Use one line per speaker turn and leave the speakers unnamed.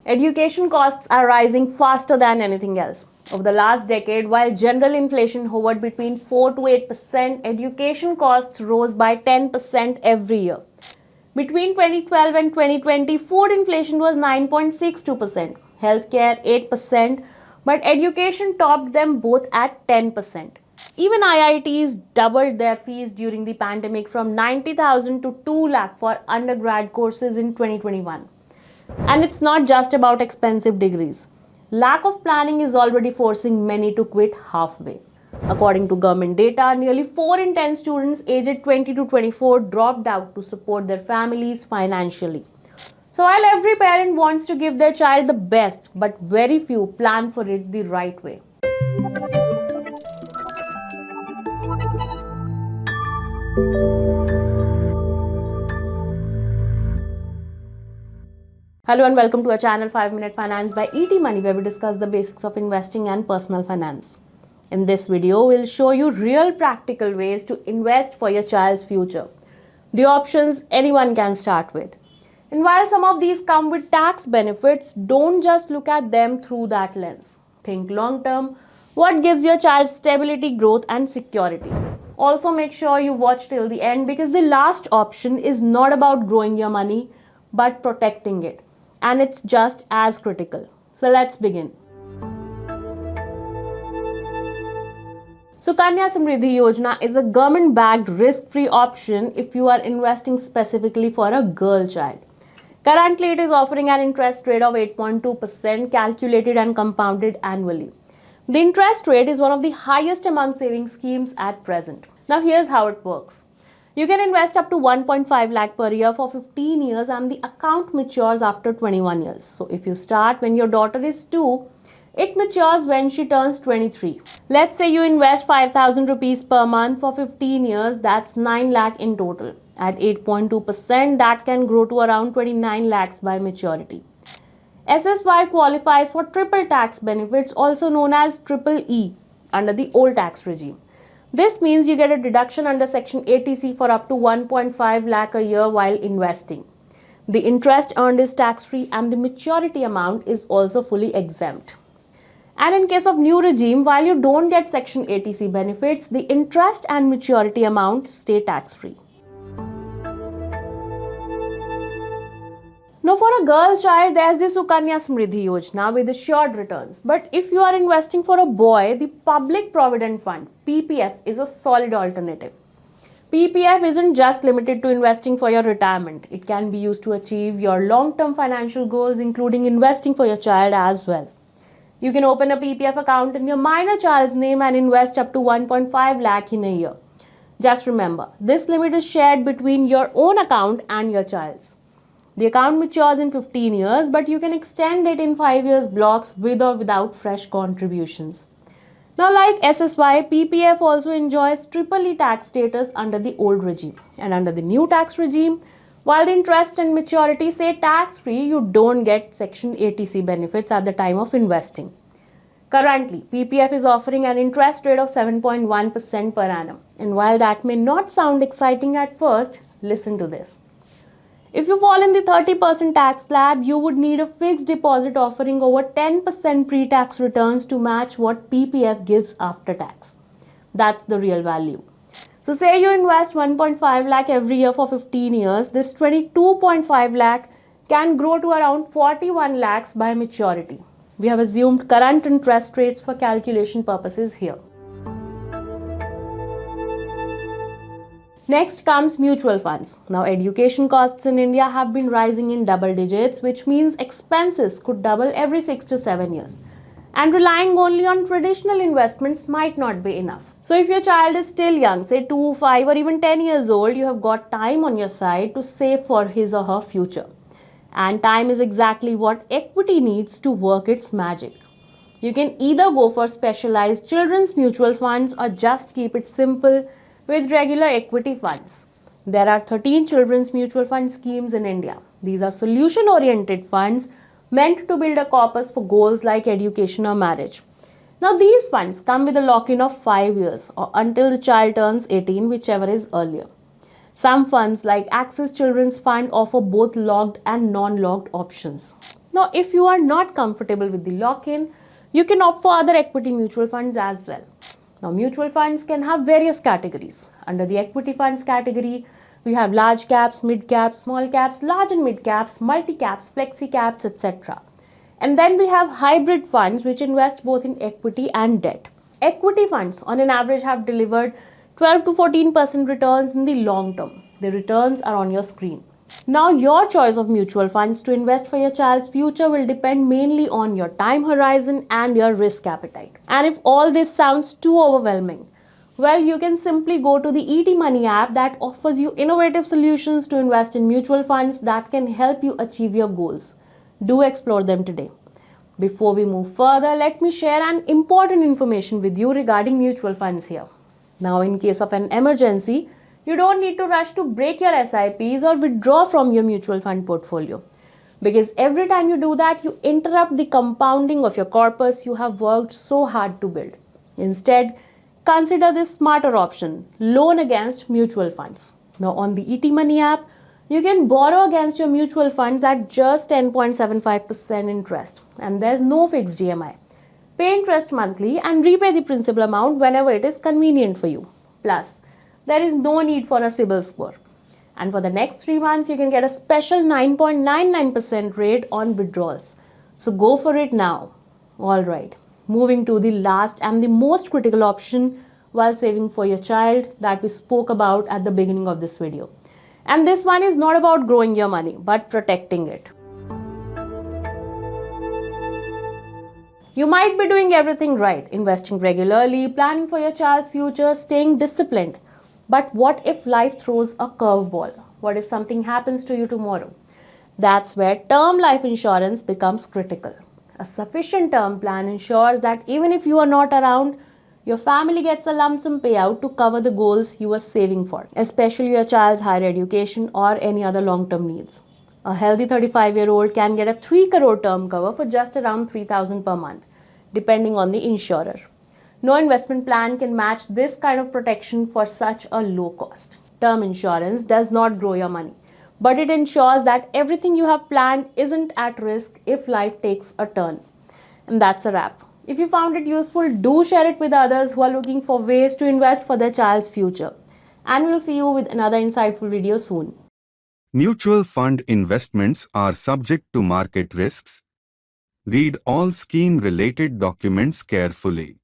Education costs are rising faster than anything else. Over the last decade, while general inflation hovered between 4 to 8%, education costs rose by 10% every year. Between 2012 and 2020, food inflation was 9.62%, healthcare 8%, but education topped them both at 10%. Even IITs doubled their fees during the pandemic from 90,000 to 2 lakh for undergrad courses in 2021. And it's not just about expensive degrees. Lack of planning is already forcing many to quit halfway. According to government data, nearly 4 in 10 students aged 20 to 24 dropped out to support their families financially. So while every parent wants to give their child the best, but very few plan for it the right way. Hello and welcome to our channel 5 Minute Finance by ET Money, where we discuss the basics of investing and personal finance. In this video, we'll show you real practical ways to invest for your child's future. The options anyone can start with. And while some of these come with tax benefits, don't just look at them through that lens. Think long term. What gives your child stability, growth, and security? Also, make sure you watch till the end because the last option is not about growing your money but protecting it. And it's just as critical. So let's begin. Sukanya Samriddhi Yojana is a government-backed risk-free option if you are investing specifically for a girl child. Currently, it is offering an interest rate of 8.2% calculated and compounded annually. The interest rate is one of the highest among savings schemes at present. Now here's how it works. You can invest up to 1.5 lakh per year for 15 years and the account matures after 21 years. So if you start when your daughter is 2, it matures when she turns 23. Let's say you invest 5,000 rupees per month for 15 years, that's 9 lakh in total. At 8.2%, that can grow to around 29 lakhs by maturity. SSY qualifies for triple tax benefits, also known as triple E, under the old tax regime. This means you get a deduction under Section 80C for up to 1.5 lakh a year while investing. The interest earned is tax-free and the maturity amount is also fully exempt. And in case of new regime, while you don't get Section 80C benefits, the interest and maturity amount stay tax-free. Now for a girl child, there's the Sukanya Samriddhi Yojana with assured returns. But if you are investing for a boy, the Public Provident Fund, PPF, is a solid alternative. PPF isn't just limited to investing for your retirement. It can be used to achieve your long-term financial goals, including investing for your child as well. You can open a PPF account in your minor child's name and invest up to 1.5 lakh in a year. Just remember, this limit is shared between your own account and your child's. The account matures in 15 years, but you can extend it in 5 years blocks with or without fresh contributions. Now, like SSY, PPF also enjoys triple E tax status under the old regime. And under the new tax regime, while the interest and maturity say tax-free, you don't get Section 80C benefits at the time of investing. Currently, PPF is offering an interest rate of 7.1% per annum. And while that may not sound exciting at first, listen to this. If you fall in the 30% tax slab, you would need a fixed deposit offering over 10% pre-tax returns to match what PPF gives after tax. That's the real value. So say you invest 1.5 lakh every year for 15 years, this 22.5 lakh can grow to around 41 lakhs by maturity. We have assumed current interest rates for calculation purposes here. Next comes mutual funds. Now, education costs in India have been rising in double digits, which means expenses could double every 6 to 7 years. And relying only on traditional investments might not be enough. So if your child is still young, say 2, 5 or even 10 years old, you have got time on your side to save for his or her future. And time is exactly what equity needs to work its magic. You can either go for specialized children's mutual funds or just keep it simple with regular equity funds. There are 13 children's mutual fund schemes in India. These are solution-oriented funds meant to build a corpus for goals like education or marriage. Now, these funds come with a lock-in of 5 years or until the child turns 18, whichever is earlier. Some funds like Axis Children's Fund offer both locked and non-locked options. Now, if you are not comfortable with the lock-in, you can opt for other equity mutual funds as well. Now, mutual funds can have various categories. Under the equity funds category, we have large caps, mid caps, small caps, large and mid caps, multi caps, flexi caps, etc. And then we have hybrid funds which invest both in equity and debt. Equity funds on an average have delivered 12 to 14% returns in the long term. The returns are on your screen. Now, your choice of mutual funds to invest for your child's future will depend mainly on your time horizon and your risk appetite. And if all this sounds too overwhelming, well, you can simply go to the ET Money app that offers you innovative solutions to invest in mutual funds that can help you achieve your goals. Do explore them today. Before we move further, let me share an important information with you regarding mutual funds here. Now, in case of an emergency, you don't need to rush to break your SIPs or withdraw from your mutual fund portfolio. Because every time you do that, you interrupt the compounding of your corpus you have worked so hard to build. Instead, consider this smarter option, loan against mutual funds. Now, on the ET Money app, you can borrow against your mutual funds at just 10.75% interest, and there's no fixed EMI. Pay interest monthly and repay the principal amount whenever it is convenient for you. Plus, there is no need for a CIBIL score. And for the next 3 months, you can get a special 9.99% rate on withdrawals. So go for it now. Alright, moving to the last and the most critical option while saving for your child that we spoke about at the beginning of this video. And this one is not about growing your money, but protecting it. You might be doing everything right, investing regularly, planning for your child's future, staying disciplined. But what if life throws a curveball? What if something happens to you tomorrow? That's where term life insurance becomes critical. A sufficient term plan ensures that even if you are not around, your family gets a lump sum payout to cover the goals you were saving for, especially your child's higher education or any other long-term needs. A healthy 35-year-old can get a 3 crore term cover for just around 3,000 per month, depending on the insurer. No investment plan can match this kind of protection for such a low cost. Term insurance does not grow your money, but it ensures that everything you have planned isn't at risk if life takes a turn. And that's a wrap. If you found it useful, do share it with others who are looking for ways to invest for their child's future. And we'll see you with another insightful video soon.
Mutual fund investments are subject to market risks. Read all scheme-related documents carefully.